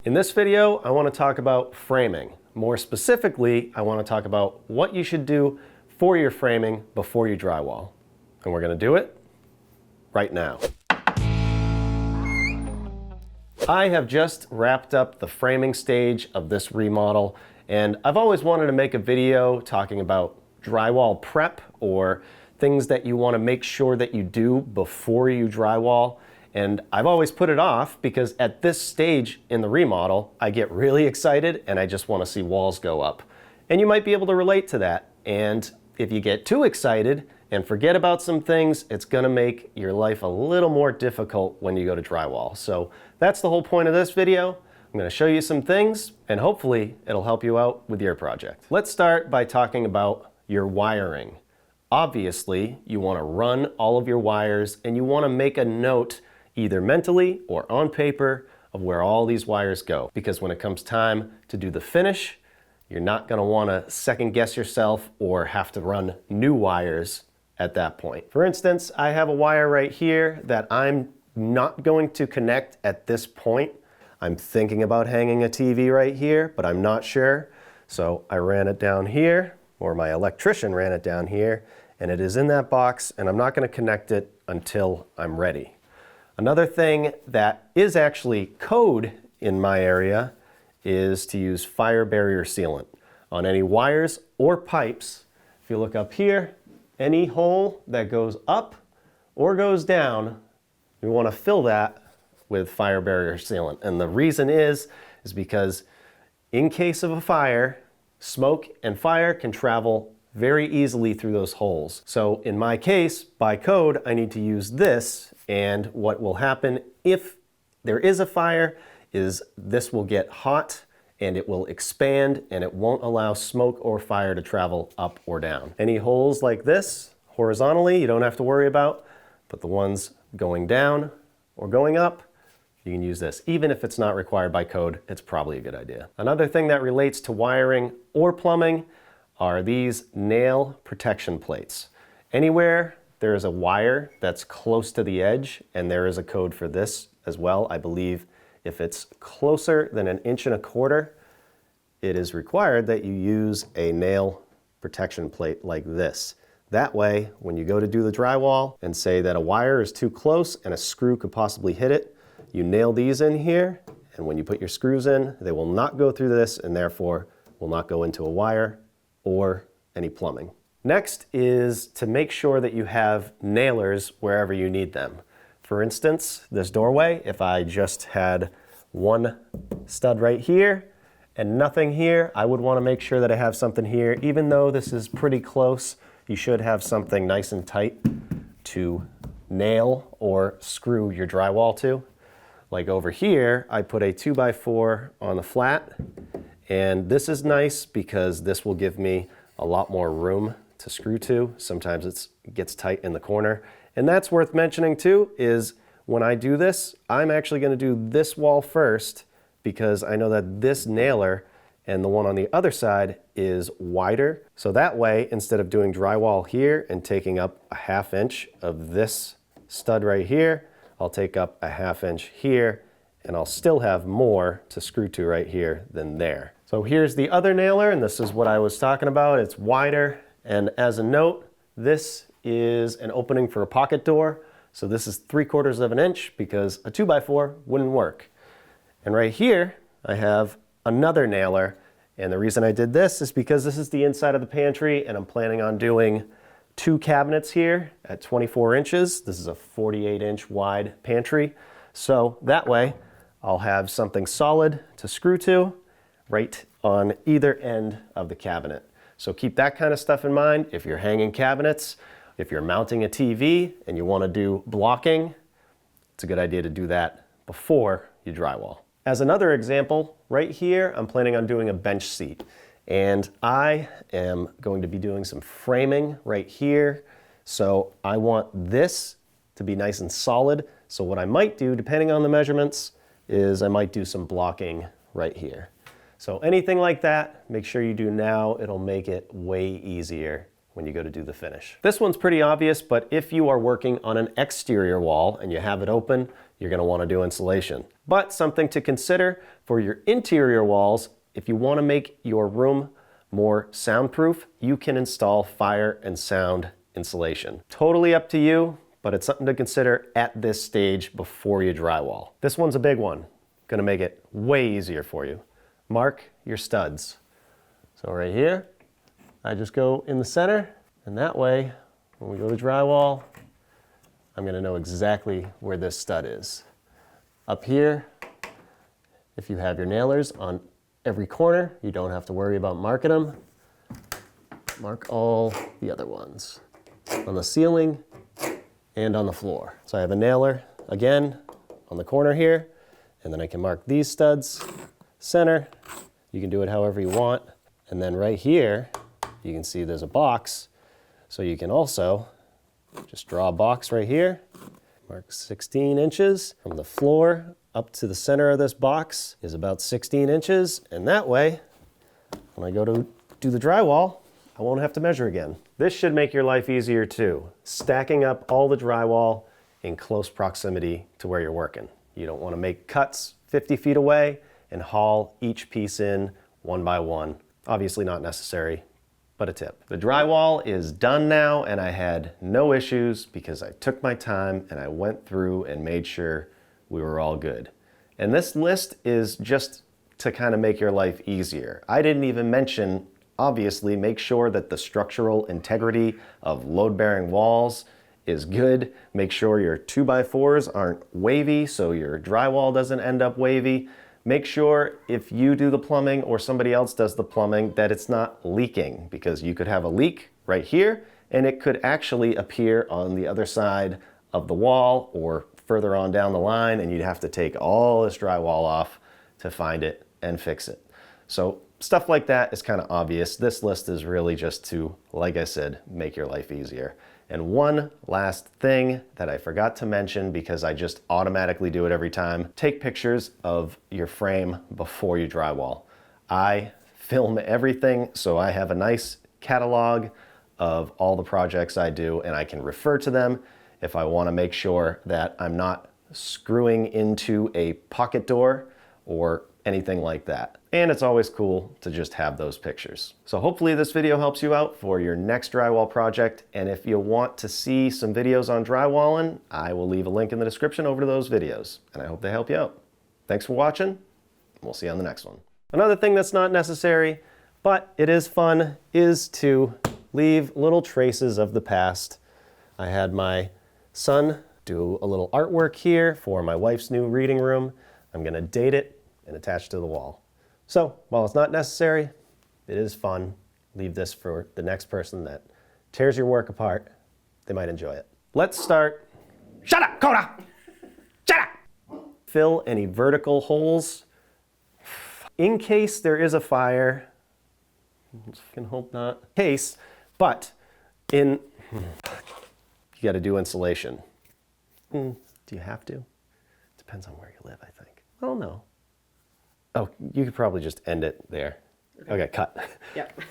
In this video, I want to talk about framing. More specifically, I want to talk about what you should do for your framing before you drywall. And we're going to do it right now. I have just wrapped up the framing stage of this remodel, and I've always wanted to make a video talking about drywall prep or things that you want to make sure that you do before you drywall. And I've always put it off because at this stage in the remodel, I get really excited and I just want to see walls go up. And you might be able to relate to that. And if you get too excited and forget about some things, it's going to make your life a little more difficult when you go to drywall. So that's the whole point of this video. I'm going to show you some things and hopefully it'll help you out with your project. Let's start by talking about your wiring. Obviously, you want to run all of your wires and you want to make a note either mentally or on paper of where all these wires go. Because when it comes time to do the finish, you're not going to want to second guess yourself or have to run new wires at that point. For instance, I have a wire right here that I'm not going to connect at this point. I'm thinking about hanging a TV right here, but I'm not sure. So I ran it down here, or my electrician ran it down here, and it is in that box, and I'm not going to connect it until I'm ready. Another thing that is actually code in my area is to use fire barrier sealant on any wires or pipes. If you look up here, any hole that goes up or goes down, we want to fill that with fire barrier sealant. And the reason is because in case of a fire, smoke and fire can travel very easily through those holes. So in my case, by code, I need to use this, and what will happen if there is a fire is this will get hot and it will expand and it won't allow smoke or fire to travel up or down. Any holes like this, horizontally, you don't have to worry about, but the ones going down or going up, you can use this. Even if it's not required by code, it's probably a good idea. Another thing that relates to wiring or plumbing are these nail protection plates. Anywhere there is a wire that's close to the edge, and there is a code for this as well. I believe if it's closer than 1.25 inches, it is required that you use a nail protection plate like this. That way, when you go to do the drywall and say that a wire is too close and a screw could possibly hit it, you nail these in here, and when you put your screws in, they will not go through this and therefore will not go into a wire or any plumbing. Next is to make sure that you have nailers wherever you need them. For instance, this doorway, if I just had one stud right here and nothing here, I would want to make sure that I have something here. Even though this is pretty close, you should have something nice and tight to nail or screw your drywall to. Like over here, I put a 2x4 on the flat, and this is nice because this will give me a lot more room to screw to. Sometimes it gets tight in the corner. And that's worth mentioning too, is when I do this, I'm actually going to do this wall first because I know that this nailer and the one on the other side is wider. So that way, instead of doing drywall here and taking up a 1/2 inch of this stud right here, I'll take up a 1/2 inch here, and I'll still have more to screw to right here than there. So here's the other nailer, and this is what I was talking about. It's wider, and as a note, this is an opening for a pocket door. So this is 3/4 inch because a 2x4 wouldn't work. And right here, I have another nailer, and the reason I did this is because this is the inside of the pantry, and I'm planning on doing 2 cabinets here at 24 inches. This is a 48-inch wide pantry. So that way, I'll have something solid to screw to right on either end of the cabinet. So keep that kind of stuff in mind. If you're hanging cabinets, if you're mounting a TV and you want to do blocking, it's a good idea to do that before you drywall. As another example, right here, I'm planning on doing a bench seat. And I am going to be doing some framing right here. So I want this to be nice and solid. So what I might do, depending on the measurements, is I might do some blocking right here. So anything like that, make sure you do now. It'll make it way easier when you go to do the finish. This one's pretty obvious, but if you are working on an exterior wall and you have it open, you're going to want to do insulation. But something to consider for your interior walls, if you want to make your room more soundproof, you can install fire and sound insulation. Totally up to you, but it's something to consider at this stage before you drywall. This one's a big one. Gonna make it way easier for you. Mark your studs. So right here, I just go in the center, and that way, when we go to drywall, I'm gonna know exactly where this stud is. Up here, if you have your nailers on every corner, you don't have to worry about marking them. Mark all the other ones on the ceiling and on the floor. So I have a nailer, again, on the corner here, and then I can mark these studs, center. You can do it however you want. And then right here, you can see there's a box. So you can also just draw a box right here, mark 16 inches from the floor up to the center of this box is about 16 inches. And that way, when I go to do the drywall, I won't have to measure again. This should make your life easier too. Stacking up all the drywall in close proximity to where you're working. You don't want to make cuts 50 feet away and haul each piece in one by one. Obviously not necessary, but a tip. The drywall is done now, and I had no issues because I took my time and I went through and made sure we were all good. And this list is just to kind of make your life easier. I didn't even mention, obviously, make sure that the structural integrity of load-bearing walls is good. Make sure your 2x4s aren't wavy so your drywall doesn't end up wavy. Make sure if you do the plumbing or somebody else does the plumbing that it's not leaking, because you could have a leak right here and it could actually appear on the other side of the wall or further on down the line, and you'd have to take all this drywall off to find it and fix it. So stuff like that is kind of obvious. This list is really just to, like I said, make your life easier. And one last thing that I forgot to mention because I just automatically do it every time, take pictures of your frame before you drywall. I film everything, so I have a nice catalog of all the projects I do, and I can refer to them if I want to make sure that I'm not screwing into a pocket door or anything like that. And it's always cool to just have those pictures. So hopefully this video helps you out for your next drywall project. And if you want to see some videos on drywalling, I will leave a link in the description over to those videos. And I hope they help you out. Thanks for watching. We'll see you on the next one. Another thing that's not necessary, but it is fun, is to leave little traces of the past. I had my son do a little artwork here for my wife's new reading room. I'm gonna date it and attach it to the wall. So while it's not necessary, it is fun. Leave this for the next person that tears your work apart. They might enjoy it. Let's start. Shut up, Coda! Shut up! Fill any vertical holes in case there is a fire. I can hope not. Case, but in, you gotta do insulation. Do you have to? Depends on where you live, I think. I don't know. Oh, you could probably just end it there. Okay, cut. Yep.